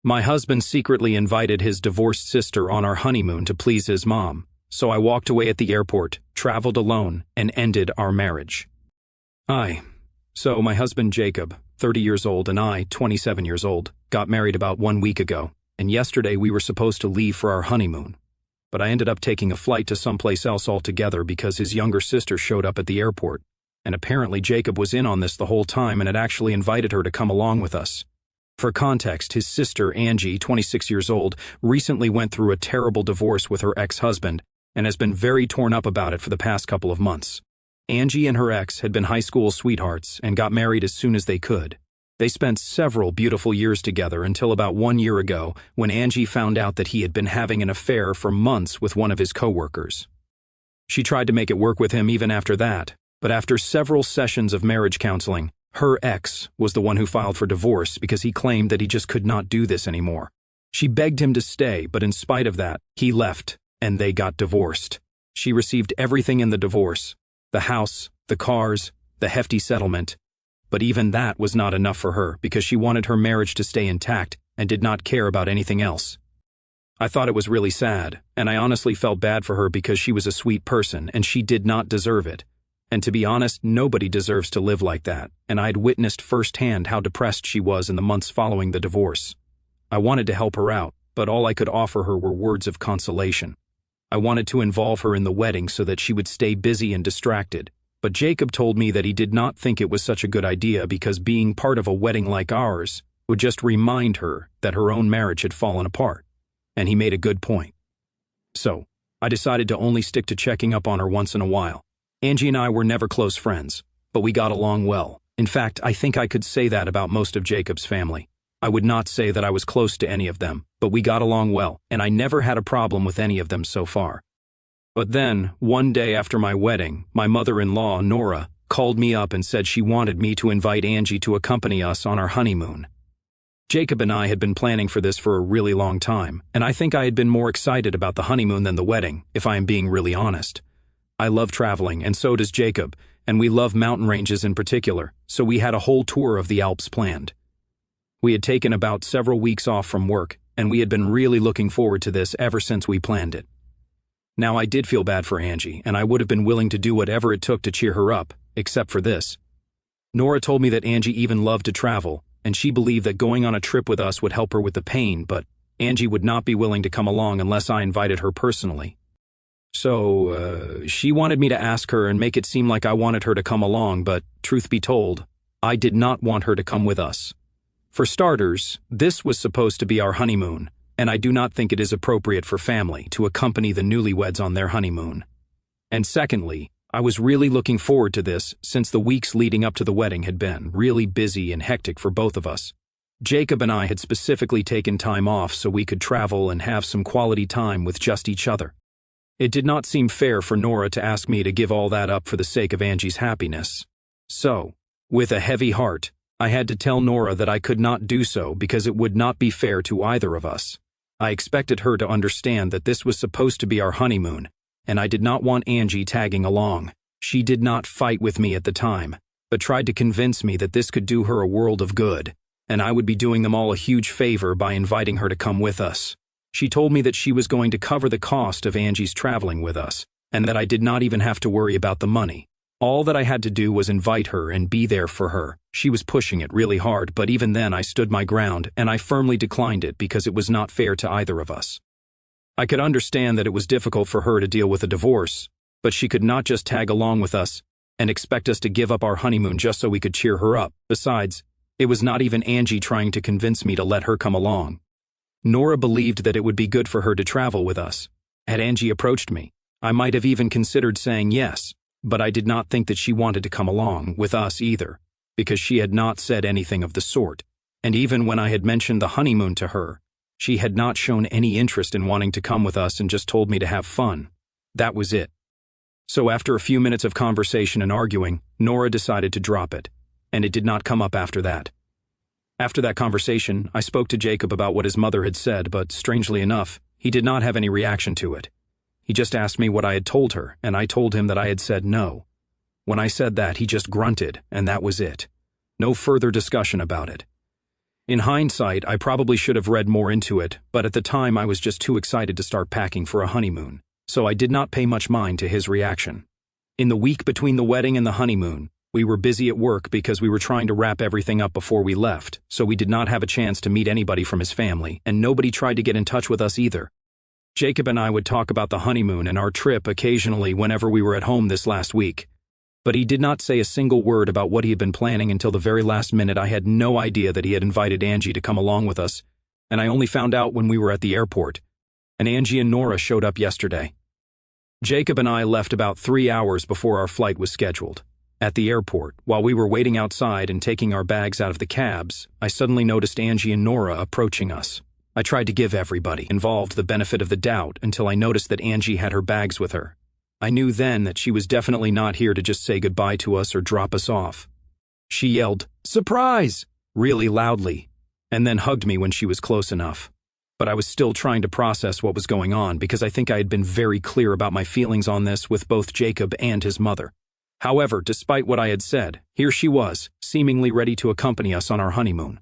My husband secretly invited his divorced sister on our honeymoon to please his mom, so I walked away at the airport, traveled alone, and ended our marriage. So my husband Jacob, 30 years old, and I, 27 years old, got married about 1 week ago, and yesterday we were supposed to leave for our honeymoon. But I ended up taking a flight to someplace else altogether because his younger sister showed up at the airport, and apparently Jacob was in on this the whole time and had actually invited her to come along with us. For context, his sister, Angie, 26 years old, recently went through a terrible divorce with her ex-husband and has been very torn up about it for the past couple of months. Angie and her ex had been high school sweethearts and got married as soon as they could. They spent several beautiful years together until about 1 year ago when Angie found out that he had been having an affair for months with one of his coworkers. She tried to make it work with him even after that, but after several sessions of marriage counseling, her ex was the one who filed for divorce because he claimed that he just could not do this anymore. She begged him to stay, but in spite of that, he left, and they got divorced. She received everything in the divorce: the house, the cars, the hefty settlement. But even that was not enough for her because she wanted her marriage to stay intact and did not care about anything else. I thought it was really sad, and I honestly felt bad for her because she was a sweet person and she did not deserve it. And to be honest, nobody deserves to live like that, and I had witnessed firsthand how depressed she was in the months following the divorce. I wanted to help her out, but all I could offer her were words of consolation. I wanted to involve her in the wedding so that she would stay busy and distracted, but Jacob told me that he did not think it was such a good idea because being part of a wedding like ours would just remind her that her own marriage had fallen apart, and he made a good point. So, I decided to only stick to checking up on her once in a while. Angie and I were never close friends, but we got along well. In fact, I think I could say that about most of Jacob's family. I would not say that I was close to any of them, but we got along well, and I never had a problem with any of them so far. But then, one day after my wedding, my mother-in-law, Nora, called me up and said she wanted me to invite Angie to accompany us on our honeymoon. Jacob and I had been planning for this for a really long time, and I think I had been more excited about the honeymoon than the wedding, if I am being really honest. I love traveling, and so does Jacob, and we love mountain ranges in particular, so we had a whole tour of the Alps planned. We had taken about several weeks off from work, and we had been really looking forward to this ever since we planned it. Now, I did feel bad for Angie, and I would have been willing to do whatever it took to cheer her up, except for this. Nora told me that Angie even loved to travel, and she believed that going on a trip with us would help her with the pain, but Angie would not be willing to come along unless I invited her personally. So, she wanted me to ask her and make it seem like I wanted her to come along, but truth be told, I did not want her to come with us. For starters, this was supposed to be our honeymoon, and I do not think it is appropriate for family to accompany the newlyweds on their honeymoon. And secondly, I was really looking forward to this since the weeks leading up to the wedding had been really busy and hectic for both of us. Jacob and I had specifically taken time off so we could travel and have some quality time with just each other. It did not seem fair for Nora to ask me to give all that up for the sake of Angie's happiness. So, with a heavy heart, I had to tell Nora that I could not do so because it would not be fair to either of us. I expected her to understand that this was supposed to be our honeymoon, and I did not want Angie tagging along. She did not fight with me at the time, but tried to convince me that this could do her a world of good, and I would be doing them all a huge favor by inviting her to come with us. She told me that she was going to cover the cost of Angie's traveling with us, and that I did not even have to worry about the money. All that I had to do was invite her and be there for her. She was pushing it really hard, but even then I stood my ground, and I firmly declined it because it was not fair to either of us. I could understand that it was difficult for her to deal with a divorce, but she could not just tag along with us and expect us to give up our honeymoon just so we could cheer her up. Besides, it was not even Angie trying to convince me to let her come along. Nora believed that it would be good for her to travel with us. Had Angie approached me, I might have even considered saying yes, but I did not think that she wanted to come along with us either, because she had not said anything of the sort, and even when I had mentioned the honeymoon to her, she had not shown any interest in wanting to come with us and just told me to have fun. That was it. So after a few minutes of conversation and arguing, Nora decided to drop it, and it did not come up after that. After that conversation, I spoke to Jacob about what his mother had said, but strangely enough, he did not have any reaction to it. He just asked me what I had told her, and I told him that I had said no. When I said that, he just grunted, and that was it. No further discussion about it. In hindsight, I probably should have read more into it, but at the time I was just too excited to start packing for a honeymoon, so I did not pay much mind to his reaction. In the week between the wedding and the honeymoon, we were busy at work because we were trying to wrap everything up before we left, so we did not have a chance to meet anybody from his family, and nobody tried to get in touch with us either. Jacob and I would talk about the honeymoon and our trip occasionally whenever we were at home this last week. But he did not say a single word about what he had been planning until the very last minute. I had no idea that he had invited Angie to come along with us, and I only found out when we were at the airport. And Angie and Nora showed up yesterday. Jacob and I left about 3 hours before our flight was scheduled. At the airport, while we were waiting outside and taking our bags out of the cabs, I suddenly noticed Angie and Nora approaching us. I tried to give everybody involved the benefit of the doubt until I noticed that Angie had her bags with her. I knew then that she was definitely not here to just say goodbye to us or drop us off. She yelled, "Surprise!" really loudly, and then hugged me when she was close enough. But I was still trying to process what was going on because I think I had been very clear about my feelings on this with both Jacob and his mother. However, despite what I had said, here she was, seemingly ready to accompany us on our honeymoon.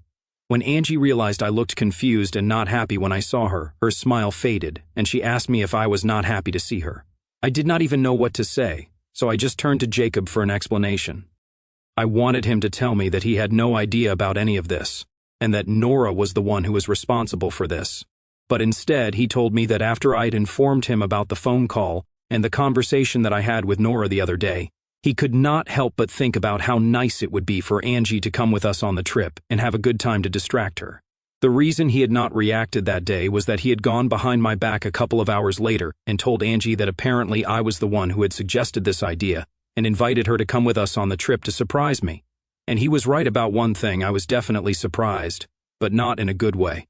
When Angie realized I looked confused and not happy when I saw her, her smile faded, and she asked me if I was not happy to see her. I did not even know what to say, so I just turned to Jacob for an explanation. I wanted him to tell me that he had no idea about any of this, and that Nora was the one who was responsible for this. But instead, he told me that after I'd informed him about the phone call and the conversation that I had with Nora the other day, he could not help but think about how nice it would be for Angie to come with us on the trip and have a good time to distract her. The reason he had not reacted that day was that he had gone behind my back a couple of hours later and told Angie that apparently I was the one who had suggested this idea and invited her to come with us on the trip to surprise me. And he was right about one thing. I was definitely surprised, but not in a good way.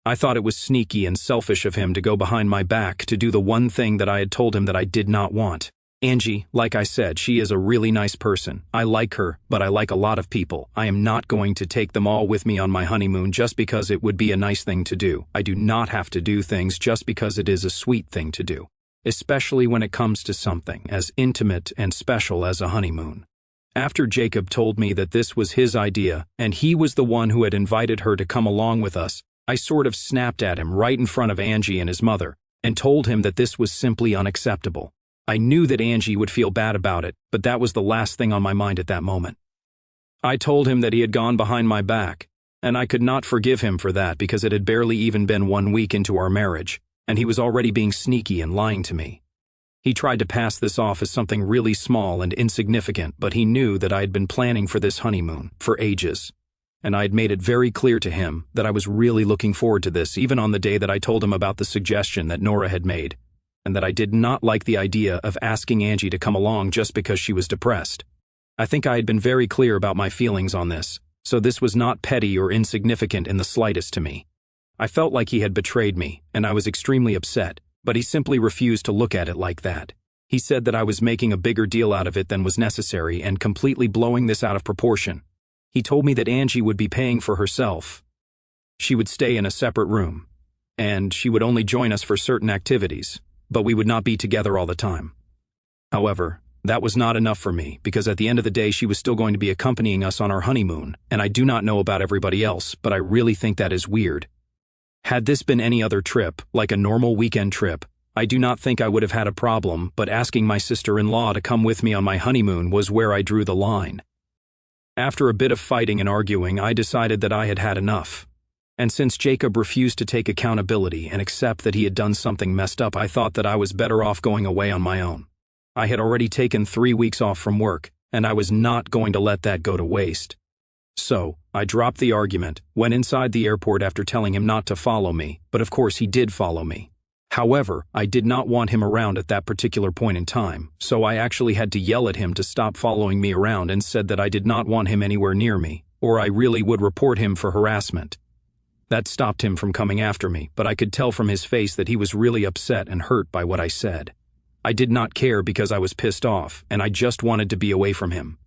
I thought it was sneaky and selfish of him to go behind my back to do the one thing that I had told him that I did not want. Angie, like I said, she is a really nice person. I like her, but I like a lot of people. I am not going to take them all with me on my honeymoon just because it would be a nice thing to do. I do not have to do things just because it is a sweet thing to do, especially when it comes to something as intimate and special as a honeymoon. After Jacob told me that this was his idea and he was the one who had invited her to come along with us, I sort of snapped at him right in front of Angie and his mother and told him that this was simply unacceptable. I knew that Angie would feel bad about it, but that was the last thing on my mind at that moment. I told him that he had gone behind my back, and I could not forgive him for that because it had barely even been 1 week into our marriage, and he was already being sneaky and lying to me. He tried to pass this off as something really small and insignificant, but he knew that I had been planning for this honeymoon for ages, and I had made it very clear to him that I was really looking forward to this, even on the day that I told him about the suggestion that Nora had made, and that I did not like the idea of asking Angie to come along just because she was depressed. I think I had been very clear about my feelings on this, so this was not petty or insignificant in the slightest to me. I felt like he had betrayed me, and I was extremely upset, but he simply refused to look at it like that. He said that I was making a bigger deal out of it than was necessary and completely blowing this out of proportion. He told me that Angie would be paying for herself. She would stay in a separate room, and she would only join us for certain activities, but we would not be together all the time. However, that was not enough for me, because at the end of the day she was still going to be accompanying us on our honeymoon, and I do not know about everybody else, but I really think that is weird. Had this been any other trip, like a normal weekend trip, I do not think I would have had a problem, but asking my sister-in-law to come with me on my honeymoon was where I drew the line. After a bit of fighting and arguing, I decided that I had had enough. And since Jacob refused to take accountability and accept that he had done something messed up, I thought that I was better off going away on my own. I had already taken 3 weeks off from work, and I was not going to let that go to waste. So, I dropped the argument, went inside the airport after telling him not to follow me, but of course he did follow me. However, I did not want him around at that particular point in time, so I actually had to yell at him to stop following me around and said that I did not want him anywhere near me, or I really would report him for harassment. That stopped him from coming after me, but I could tell from his face that he was really upset and hurt by what I said. I did not care because I was pissed off, and I just wanted to be away from him.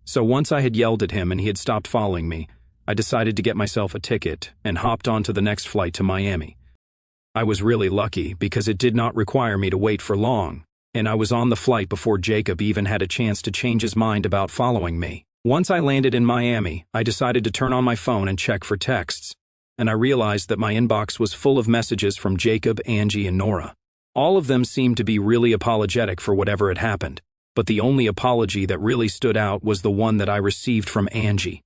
So once I had yelled at him and he had stopped following me, I decided to get myself a ticket and hopped on to the next flight to Miami. I was really lucky because it did not require me to wait for long, and I was on the flight before Jacob even had a chance to change his mind about following me. Once I landed in Miami, I decided to turn on my phone and check for texts, and I realized that my inbox was full of messages from Jacob, Angie, and Nora. All of them seemed to be really apologetic for whatever had happened, but the only apology that really stood out was the one that I received from Angie.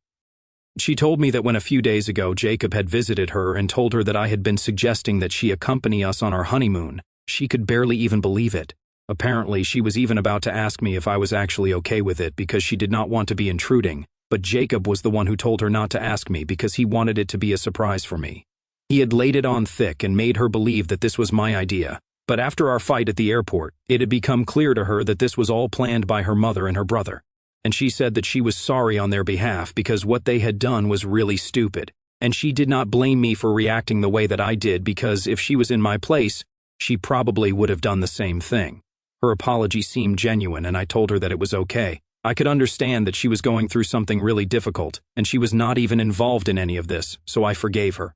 She told me that when a few days ago Jacob had visited her and told her that I had been suggesting that she accompany us on our honeymoon, she could barely even believe it. Apparently, she was even about to ask me if I was actually okay with it because she did not want to be intruding, but Jacob was the one who told her not to ask me because he wanted it to be a surprise for me. He had laid it on thick and made her believe that this was my idea, but after our fight at the airport, it had become clear to her that this was all planned by her mother and her brother, and she said that she was sorry on their behalf because what they had done was really stupid, and she did not blame me for reacting the way that I did because if she was in my place, she probably would have done the same thing. Her apology seemed genuine, and I told her that it was okay. I could understand that she was going through something really difficult, and she was not even involved in any of this, so I forgave her.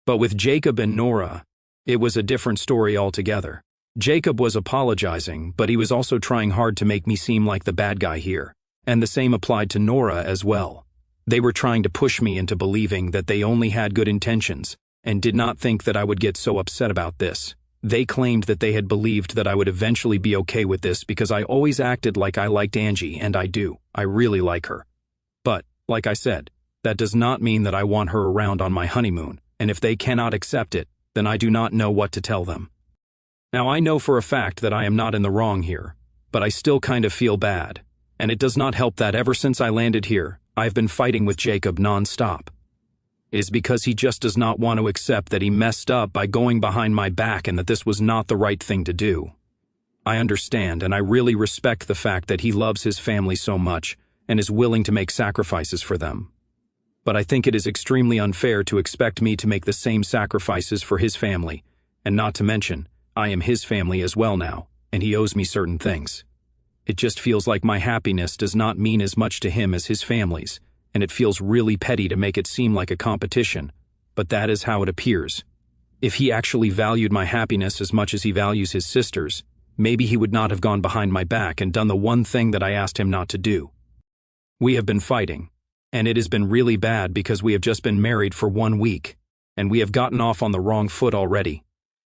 But with Jacob and Nora, it was a different story altogether. Jacob was apologizing, but he was also trying hard to make me seem like the bad guy here, and the same applied to Nora as well. They were trying to push me into believing that they only had good intentions, and did not think that I would get so upset about this. They claimed that they had believed that I would eventually be okay with this because I always acted like I liked Angie, and I do. I really like her. But, like I said, that does not mean that I want her around on my honeymoon, and if they cannot accept it, then I do not know what to tell them. Now I know for a fact that I am not in the wrong here, but I still kind of feel bad, and it does not help that ever since I landed here, I've been fighting with Jacob non-stop. It is because he just does not want to accept that he messed up by going behind my back and that this was not the right thing to do. I understand, and I really respect the fact that he loves his family so much and is willing to make sacrifices for them. But I think it is extremely unfair to expect me to make the same sacrifices for his family, and not to mention, I am his family as well now, and he owes me certain things. It just feels like my happiness does not mean as much to him as his family's, and it feels really petty to make it seem like a competition, but that is how it appears. If he actually valued my happiness as much as he values his sister's, maybe he would not have gone behind my back and done the one thing that I asked him not to do. We have been fighting, and it has been really bad because we have just been married for 1 week, and we have gotten off on the wrong foot already.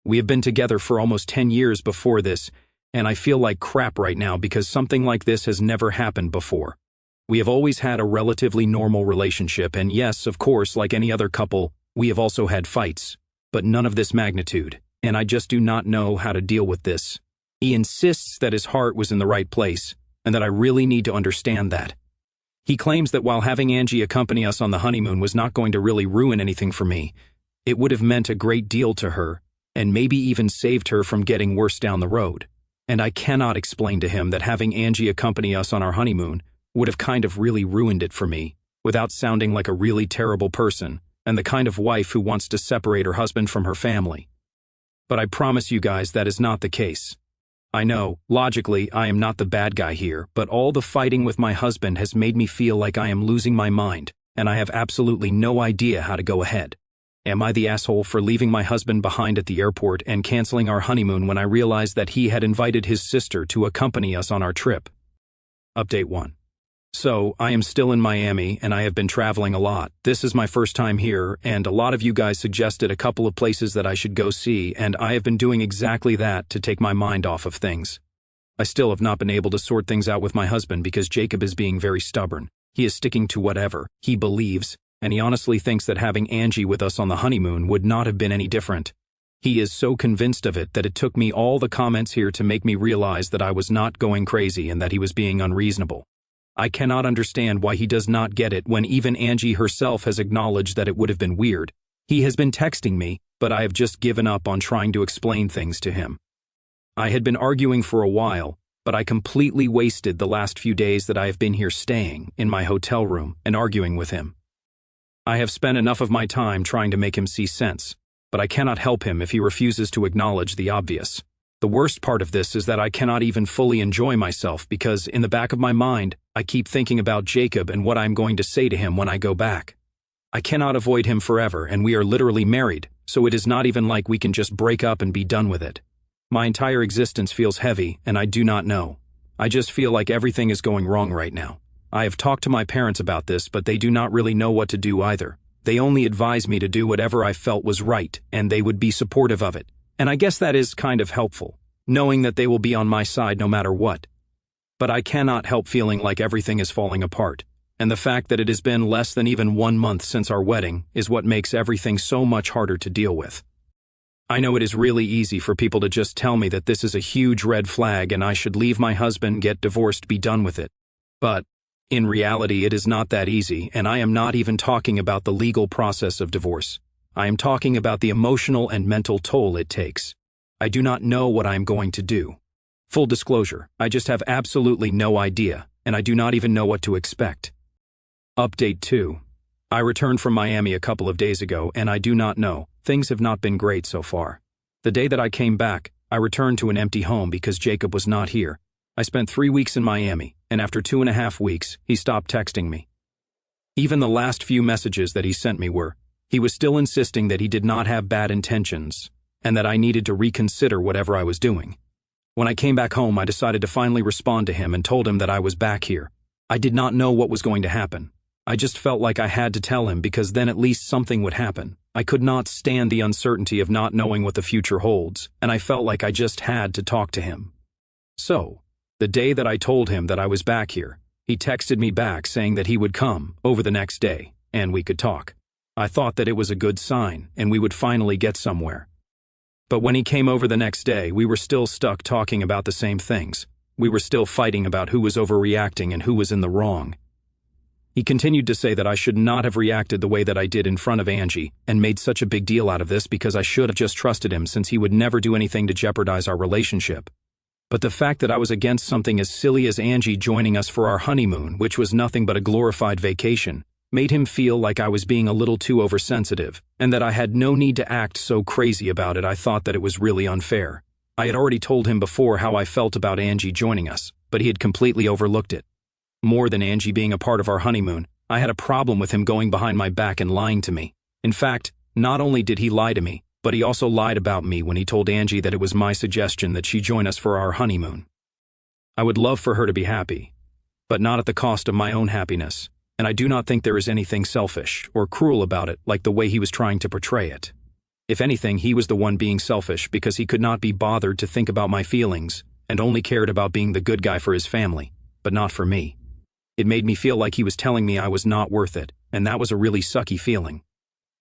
We have been together for almost 10 years before this, and I feel like crap right now because something like this has never happened before. We have always had a relatively normal relationship, and yes, of course, like any other couple, we have also had fights, but none of this magnitude, and I just do not know how to deal with this. He insists that his heart was in the right place, and that I really need to understand that. He claims that while having Angie accompany us on the honeymoon was not going to really ruin anything for me, it would have meant a great deal to her, and maybe even saved her from getting worse down the road. And I cannot explain to him that having Angie accompany us on our honeymoon would have kind of really ruined it for me, without sounding like a really terrible person, and the kind of wife who wants to separate her husband from her family. But I promise you guys that is not the case. I know, logically, I am not the bad guy here, but all the fighting with my husband has made me feel like I am losing my mind, and I have absolutely no idea how to go ahead. Am I the asshole for leaving my husband behind at the airport and canceling our honeymoon when I realized that he had invited his sister to accompany us on our trip? Update 1. So, I am still in Miami, and I have been traveling a lot. This is my first time here, and a lot of you guys suggested a couple of places that I should go see, and I have been doing exactly that to take my mind off of things. I still have not been able to sort things out with my husband because Jacob is being very stubborn. He is sticking to whatever he believes, and he honestly thinks that having Angie with us on the honeymoon would not have been any different. He is so convinced of it that it took me all the comments here to make me realize that I was not going crazy and that he was being unreasonable. I cannot understand why he does not get it when even Angie herself has acknowledged that it would have been weird. He has been texting me, but I have just given up on trying to explain things to him. I had been arguing for a while, but I completely wasted the last few days that I have been here staying in my hotel room and arguing with him. I have spent enough of my time trying to make him see sense, but I cannot help him if he refuses to acknowledge the obvious. The worst part of this is that I cannot even fully enjoy myself because, in the back of my mind, I keep thinking about Jacob and what I'm going to say to him when I go back. I cannot avoid him forever, and we are literally married, so it is not even like we can just break up and be done with it. My entire existence feels heavy, and I do not know. I just feel like everything is going wrong right now. I have talked to my parents about this, but they do not really know what to do either. They only advise me to do whatever I felt was right, and they would be supportive of it. And I guess that is kind of helpful, knowing that they will be on my side no matter what. But I cannot help feeling like everything is falling apart, and the fact that it has been less than even 1 month since our wedding is what makes everything so much harder to deal with. I know it is really easy for people to just tell me that this is a huge red flag and I should leave my husband, get divorced, be done with it. But in reality, it is not that easy, and I am not even talking about the legal process of divorce. I am talking about the emotional and mental toll it takes. I do not know what I am going to do. Full disclosure, I just have absolutely no idea, and I do not even know what to expect. Update 2. I returned from Miami a couple of days ago, and I do not know. Things have not been great so far. The day that I came back, I returned to an empty home because Jacob was not here. I spent 3 weeks in Miami, and after 2.5 weeks, he stopped texting me. Even the last few messages that he sent me he was still insisting that he did not have bad intentions, and that I needed to reconsider whatever I was doing. When I came back home, I decided to finally respond to him and told him that I was back here. I did not know what was going to happen. I just felt like I had to tell him because then at least something would happen. I could not stand the uncertainty of not knowing what the future holds, and I felt like I just had to talk to him. So, the day that I told him that I was back here, he texted me back saying that he would come over the next day, and we could talk. I thought that it was a good sign, and we would finally get somewhere. But when he came over the next day, we were still stuck talking about the same things. We were still fighting about who was overreacting and who was in the wrong. He continued to say that I should not have reacted the way that I did in front of Angie and made such a big deal out of this because I should have just trusted him since he would never do anything to jeopardize our relationship. But the fact that I was against something as silly as Angie joining us for our honeymoon, which was nothing but a glorified vacation, made him feel like I was being a little too oversensitive, and that I had no need to act so crazy about it. I thought that it was really unfair. I had already told him before how I felt about Angie joining us, but he had completely overlooked it. More than Angie being a part of our honeymoon, I had a problem with him going behind my back and lying to me. In fact, not only did he lie to me, but he also lied about me when he told Angie that it was my suggestion that she join us for our honeymoon. I would love for her to be happy, but not at the cost of my own happiness, and I do not think there is anything selfish or cruel about it like the way he was trying to portray it. If anything, he was the one being selfish because he could not be bothered to think about my feelings and only cared about being the good guy for his family, but not for me. It made me feel like he was telling me I was not worth it, and that was a really sucky feeling.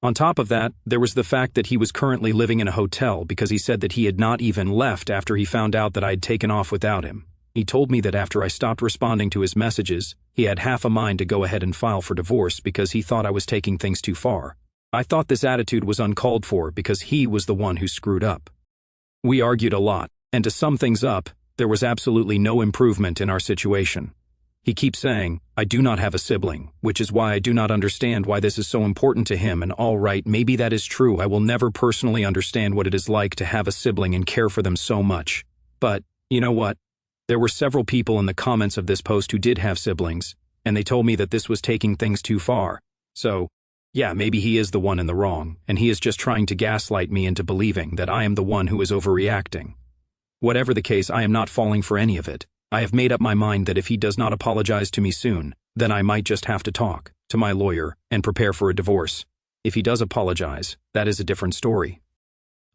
On top of that, there was the fact that he was currently living in a hotel because he said that he had not even left after he found out that I had taken off without him. He told me that after I stopped responding to his messages, he had half a mind to go ahead and file for divorce because he thought I was taking things too far. I thought this attitude was uncalled for because he was the one who screwed up. We argued a lot, and to sum things up, there was absolutely no improvement in our situation. He keeps saying, I do not have a sibling, which is why I do not understand why this is so important to him, and all right, maybe that is true. I will never personally understand what it is like to have a sibling and care for them so much. But, you know what? There were several people in the comments of this post who did have siblings, and they told me that this was taking things too far. So, yeah, maybe he is the one in the wrong, and he is just trying to gaslight me into believing that I am the one who is overreacting. Whatever the case, I am not falling for any of it. I have made up my mind that if he does not apologize to me soon, then I might just have to talk to my lawyer and prepare for a divorce. If he does apologize, that is a different story.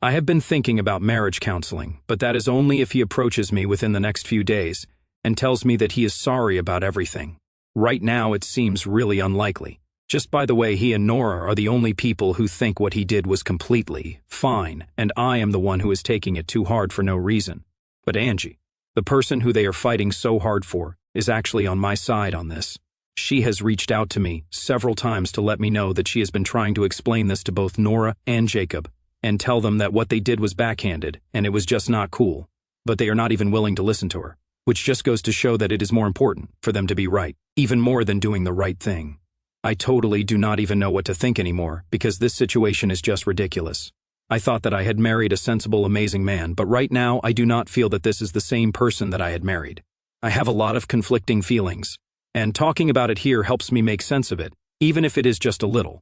I have been thinking about marriage counseling, but that is only if he approaches me within the next few days and tells me that he is sorry about everything. Right now, it seems really unlikely. Just by the way, he and Nora are the only people who think what he did was completely fine, and I am the one who is taking it too hard for no reason. But Angie, the person who they are fighting so hard for, is actually on my side on this. She has reached out to me several times to let me know that she has been trying to explain this to both Nora and Jacob, and tell them that what they did was backhanded, and it was just not cool. But they are not even willing to listen to her, which just goes to show that it is more important for them to be right, even more than doing the right thing. I totally do not even know what to think anymore, because this situation is just ridiculous. I thought that I had married a sensible, amazing man, but right now I do not feel that this is the same person that I had married. I have a lot of conflicting feelings, and talking about it here helps me make sense of it, even if it is just a little.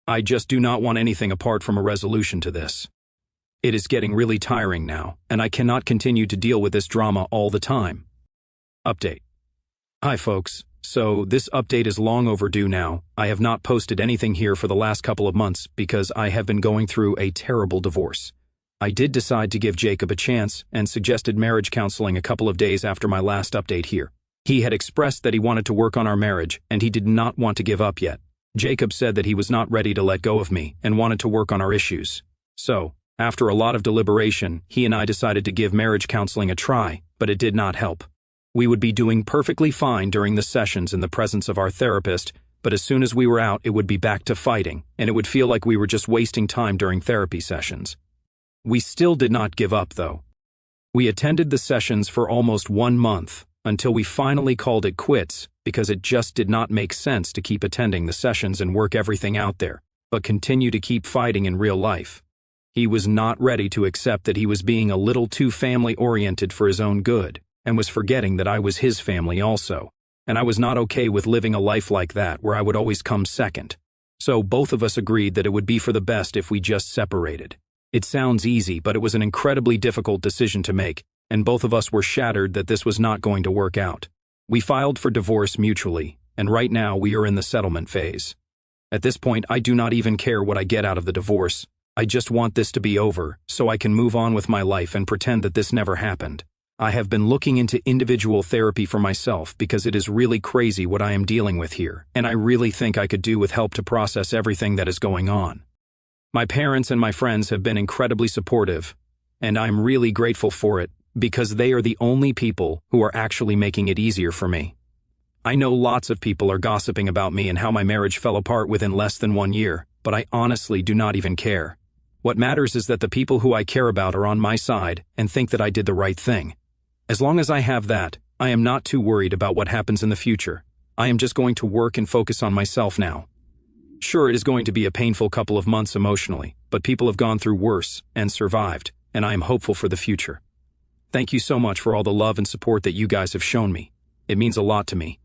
I just do not want anything apart from a resolution to this. It is getting really tiring now, and I cannot continue to deal with this drama all the time. Update. Hi folks, So this update is long overdue now. I have not posted anything here for the last couple of months because I have been going through a terrible divorce. I did decide to give Jacob a chance and suggested marriage counseling a couple of days after my last update here. He had expressed that he wanted to work on our marriage and he did not want to give up yet. Jacob said that he was not ready to let go of me and wanted to work on our issues. So, after a lot of deliberation, he and I decided to give marriage counseling a try, but it did not help. We would be doing perfectly fine during the sessions in the presence of our therapist, but as soon as we were out, it would be back to fighting, and it would feel like we were just wasting time during therapy sessions. We still did not give up, though. We attended the sessions for almost 1 month, until we finally called it quits because it just did not make sense to keep attending the sessions and work everything out there, but continue to keep fighting in real life. He was not ready to accept that he was being a little too family-oriented for his own good, and was forgetting that I was his family also, and I was not okay with living a life like that where I would always come second. So both of us agreed that it would be for the best if we just separated. It sounds easy, but it was an incredibly difficult decision to make, and both of us were shattered that this was not going to work out. We filed for divorce mutually, and right now we are in the settlement phase. At this point, I do not even care what I get out of the divorce. I just want this to be over, so I can move on with my life and pretend that this never happened. I have been looking into individual therapy for myself because it is really crazy what I am dealing with here, and I really think I could do with help to process everything that is going on. My parents and my friends have been incredibly supportive, and I'm really grateful for it because they are the only people who are actually making it easier for me. I know lots of people are gossiping about me and how my marriage fell apart within less than 1 year, but I honestly do not even care. What matters is that the people who I care about are on my side and think that I did the right thing. As long as I have that, I am not too worried about what happens in the future. I am just going to work and focus on myself now. Sure, it is going to be a painful couple of months emotionally, but people have gone through worse and survived, and I am hopeful for the future. Thank you so much for all the love and support that you guys have shown me. It means a lot to me.